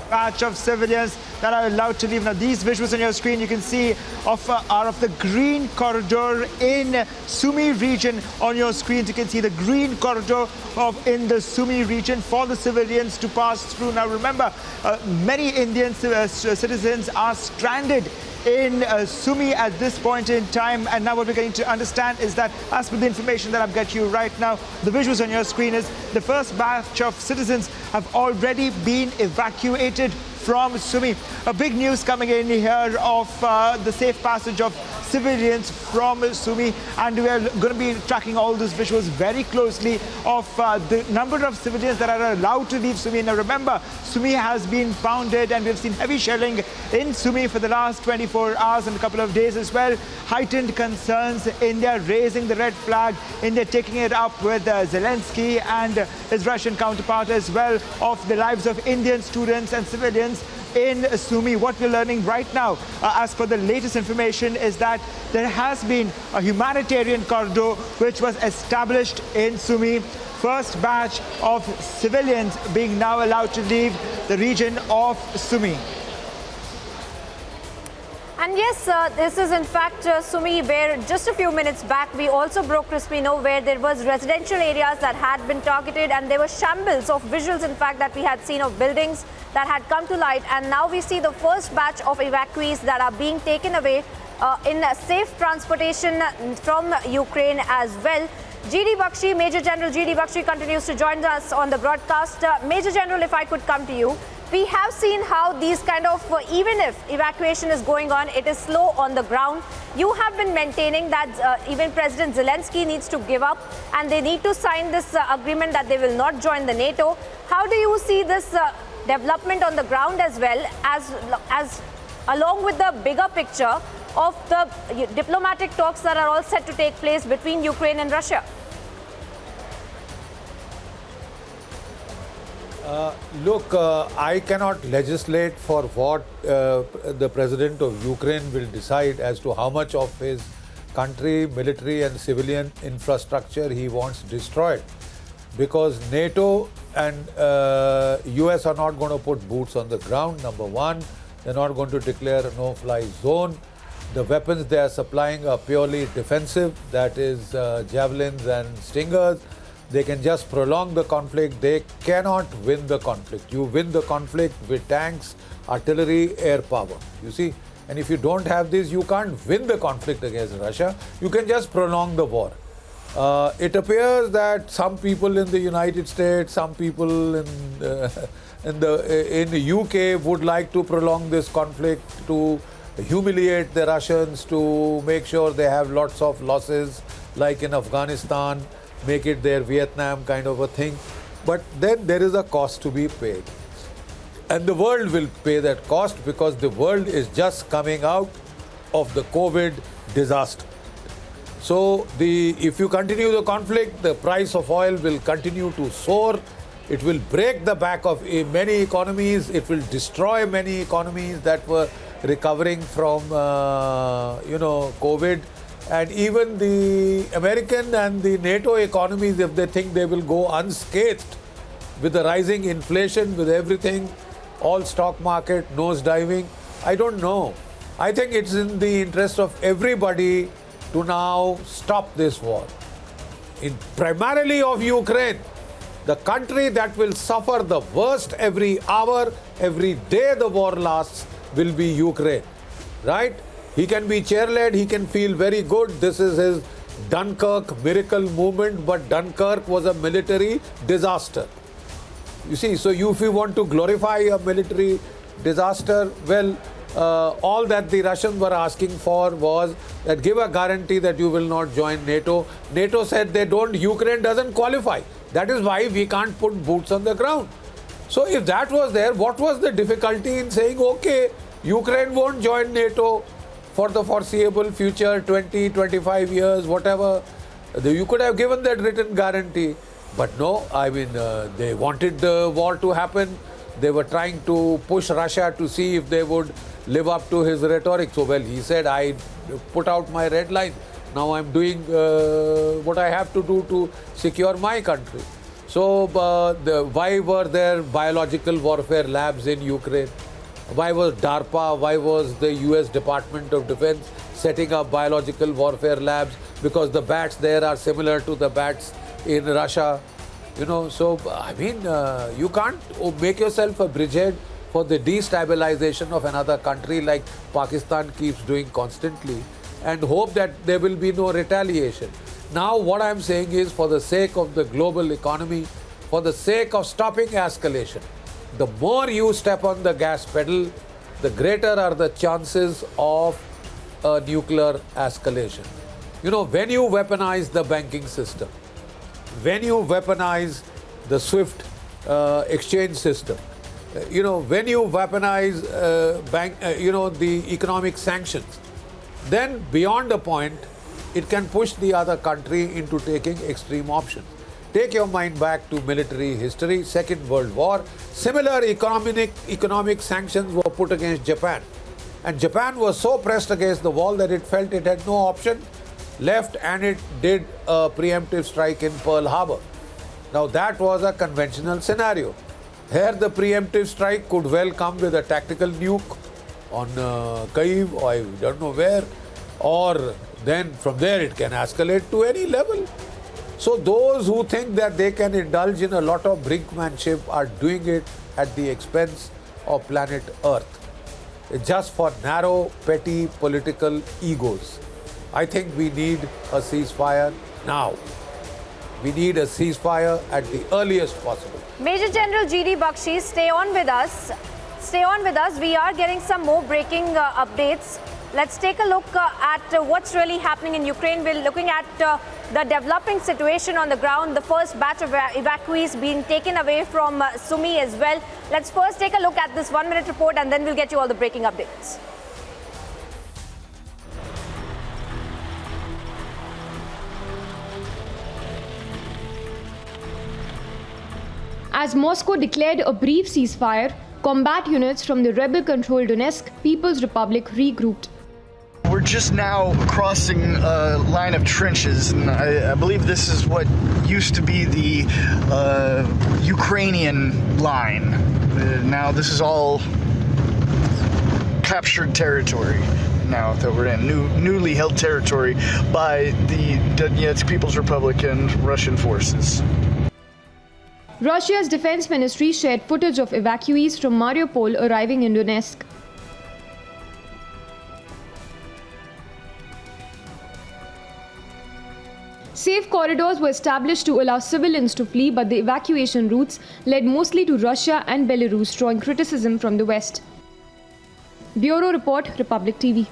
batch of civilians that are allowed to leave. Now, these visuals on your screen, you can see are of the green corridor in Sumy region on your screen. You can see the green corridor in the Sumy region for the civilians to pass through. Now, remember, many Indian citizens are stranded in Sumy at this point in time, and now what we're going to understand is that, as per the information that I've got you right now, the visuals on your screen is the first batch of citizens have already been evacuated from Sumy. A big news coming in here of the safe passage of civilians from Sumy, and we are going to be tracking all those visuals very closely of the number of civilians that are allowed to leave Sumy. Now remember, Sumy has been pounded and we've seen heavy shelling in Sumy for the last 24 hours and a couple of days as well. Heightened concerns, India raising the red flag, India taking it up with Zelensky and his Russian counterpart as well, of the lives of Indian students and civilians in Sumy. What we're learning right now, as per the latest information, is that there has been a humanitarian corridor which was established in Sumy. First batch of civilians being now allowed to leave the region of Sumy. And yes, this is in fact Sumy, where just a few minutes back we also broke Crispino, where there was residential areas that had been targeted, and there were shambles of visuals in fact that we had seen of buildings that had come to light. And now we see the first batch of evacuees that are being taken away in safe transportation from Ukraine as well. GD Bakshi, Major General GD Bakshi continues to join us on the broadcast. Major General, if I could come to you. We have seen how these kind of, even if evacuation is going on, it is slow on the ground. You have been maintaining that even President Zelensky needs to give up and they need to sign this agreement that they will not join the NATO. How do you see this development on the ground, as well as along with the bigger picture of the diplomatic talks that are all set to take place between Ukraine and Russia? Look, I cannot legislate for what the president of Ukraine will decide as to how much of his country, military and civilian infrastructure he wants destroyed, because NATO and US are not going to put boots on the ground, number one. They're not going to declare a no-fly zone. The weapons they are supplying are purely defensive, that is javelins and stingers. They can just prolong the conflict. They cannot win the conflict. You win the conflict with tanks, artillery, air power. You see? And if you don't have this, you can't win the conflict against Russia. You can just prolong the war. It appears that some people in the United States, some people in the UK would like to prolong this conflict, to humiliate the Russians, to make sure they have lots of losses, like in Afghanistan, make it their Vietnam kind of a thing. But then there is a cost to be paid. And the world will pay that cost, because the world is just coming out of the COVID disaster. So if you continue the conflict, the price of oil will continue to soar. It will break the back of many economies. It will destroy many economies that were recovering from, COVID. And even the American and the NATO economies, if they think they will go unscathed with the rising inflation, with everything, all stock market nosediving, I don't know. I think it's in the interest of everybody to now stop this war. Primarily of Ukraine, the country that will suffer the worst every hour, every day the war lasts, will be Ukraine, right? He can be chair-led, he can feel very good. This is his Dunkirk miracle movement, but Dunkirk was a military disaster. You see, so if you want to glorify a military disaster, well, all that the Russians were asking for was that give a guarantee that you will not join NATO. NATO said they don't, Ukraine doesn't qualify. That is why we can't put boots on the ground. So if that was there, what was the difficulty in saying, okay, Ukraine won't join NATO for the foreseeable future, 20, 25 years, whatever? You could have given that written guarantee. But no, I mean, they wanted the war to happen. They were trying to push Russia to see if they would live up to his rhetoric. So, well, he said, I put out my red line. Now I'm doing what I have to do to secure my country. So why were there biological warfare labs in Ukraine? Why was DARPA, why was the US Department of Defense setting up biological warfare labs? Because the bats there are similar to the bats in Russia. You know, so I mean, you can't make yourself a bridgehead for the destabilization of another country like Pakistan keeps doing constantly and hope that there will be no retaliation. Now what I'm saying is, for the sake of the global economy, for the sake of stopping escalation, the more you step on the gas pedal, the greater are the chances of a nuclear escalation. You know, when you weaponize the banking system, when you weaponize the SWIFT exchange system, you know, when you weaponize the economic sanctions, then beyond a point, it can push the other country into taking extreme options. Take your mind back to military history, Second World War. Similar economic sanctions were put against Japan. And Japan was so pressed against the wall that it felt it had no option left, and it did a preemptive strike in Pearl Harbor. Now that was a conventional scenario. Here the preemptive strike could well come with a tactical nuke on Kyiv, or I don't know where, or then from there it can escalate to any level. So those who think that they can indulge in a lot of brinkmanship are doing it at the expense of planet Earth, just for narrow, petty political egos. I think we need a ceasefire now. We need a ceasefire at the earliest possible. Major General G.D. Bakshi, stay on with us. Stay on with us. We are getting some more breaking updates. Let's take a look at what's really happening in Ukraine. We're looking at the developing situation on the ground. The first batch of evacuees being taken away from Sumy as well. Let's first take a look at this 1-minute report, and then we'll get you all the breaking updates. As Moscow declared a brief ceasefire, combat units from the rebel-controlled Donetsk People's Republic regrouped. We're just now crossing a line of trenches, and I believe this is what used to be the Ukrainian line. Now this is all captured territory now that we're in, newly held territory by the Donetsk People's Republic and Russian forces. Russia's defense ministry shared footage of evacuees from Mariupol arriving in Donetsk. Safe corridors were established to allow civilians to flee, but the evacuation routes led mostly to Russia and Belarus, drawing criticism from the West. Bureau Report, Republic TV.